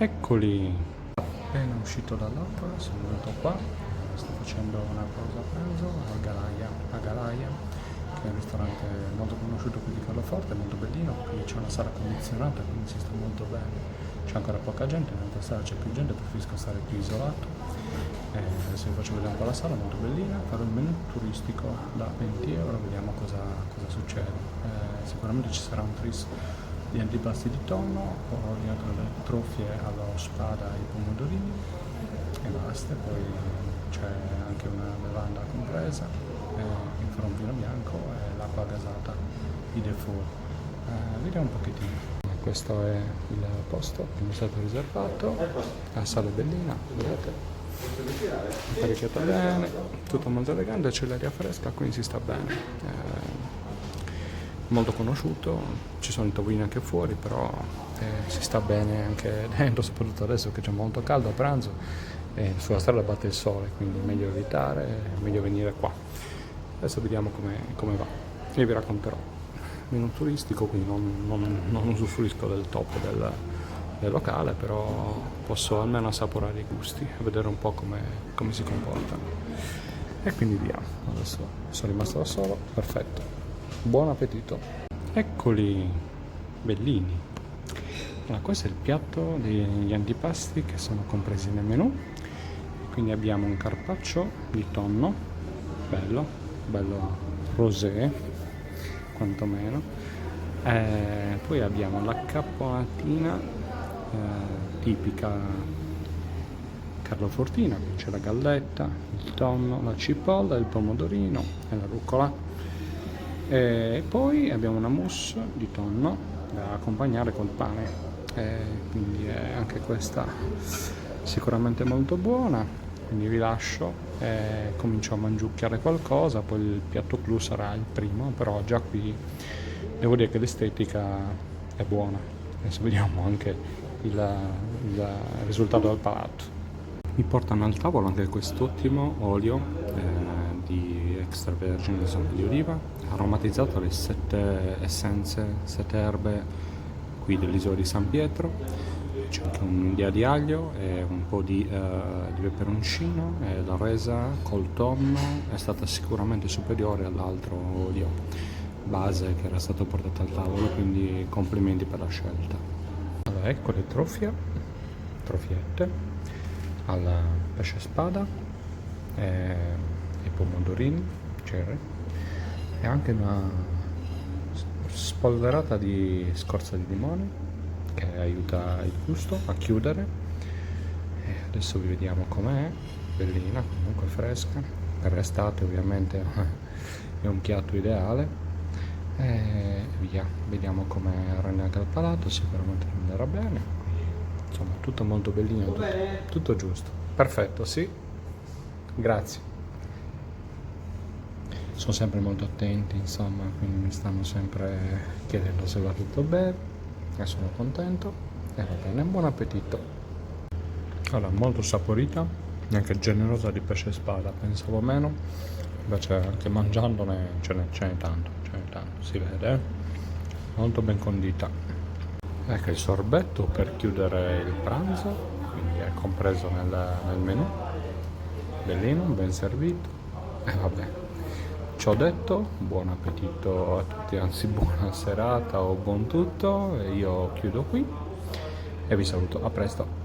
Eccoli, appena uscito dall'opera sono venuto qua, sto facendo una pausa pranzo a Galaia, che è un ristorante molto conosciuto qui di Carloforte, molto bellino, qui c'è una sala condizionata, quindi si sta molto bene, c'è ancora poca gente, in altra sala c'è più gente, preferisco stare qui isolato. Adesso vi faccio vedere un po' la sala, molto bellina, farò il menù turistico da 20 euro, vediamo cosa succede. Sicuramente ci sarà un tris di antipasti di tonno, ho ordinato le trofie allo spada e i pomodorini e basta, poi c'è anche una bevanda compresa, mi farò un vino bianco e l'acqua gasata di default. Vediamo un pochettino. Questo è il posto che mi è stato riservato, la sala è bellina, vedete? Apparecchiata bene, tutto molto elegante, c'è l'aria fresca, quindi si sta bene. Molto conosciuto, ci sono i tavolini anche fuori, però si sta bene anche dentro, soprattutto adesso che c'è molto caldo a pranzo e sulla strada batte il sole, quindi è meglio evitare, è meglio venire qua. Adesso vediamo come va e vi racconterò. Meno turistico, quindi non usufruisco del top del locale, però posso almeno assaporare i gusti e vedere un po' come si comportano. E quindi via, adesso sono rimasto da solo, perfetto. Buon appetito! Eccoli, bellini! Allora, questo è il piatto degli antipasti che sono compresi nel menù. Quindi abbiamo un carpaccio di tonno, bello rosé, quantomeno. Poi abbiamo la cappolatina tipica carlofortina, c'è la galletta, il tonno, la cipolla, il pomodorino e la rucola. E poi abbiamo una mousse di tonno da accompagnare col pane, quindi è anche questa sicuramente molto buona, quindi vi lascio e comincio a mangiucchiare qualcosa, poi il piatto clou sarà il primo, però già qui devo dire che l'estetica è buona. Adesso vediamo anche il risultato del palato. Mi portano al tavolo anche quest'ottimo olio di extravergine di oliva, aromatizzato alle 7 essenze, 7 erbe qui dell'isola di San Pietro. C'è anche un'idea di aglio e un po' di peperoncino, e la resa col tonno è stata sicuramente superiore all'altro olio base che era stato portato al tavolo, quindi complimenti per la scelta. Allora, ecco le trofiette al pesce spada e i pomodorini cherry e anche una spolverata di scorza di limone che aiuta il gusto a chiudere. E adesso vi vediamo com'è, bellina, comunque fresca, per l'estate ovviamente è un piatto ideale. E via, vediamo come rende anche il palato, sicuramente renderà bene, insomma tutto molto bellino, tutto giusto, perfetto, sì, grazie. Sono sempre molto attenti, insomma, quindi mi stanno sempre chiedendo se va tutto bene e sono contento e va bene, buon appetito. Allora, molto saporita, anche generosa di pesce spada, pensavo meno, invece anche mangiandone ce n'è tanto, si vede, molto ben condita. Ecco il sorbetto per chiudere il pranzo, quindi è compreso nel menù, bellino, ben servito e vabbè. Ciò detto, buon appetito a tutti, anzi buona serata o buon tutto, e io chiudo qui e vi saluto, a presto.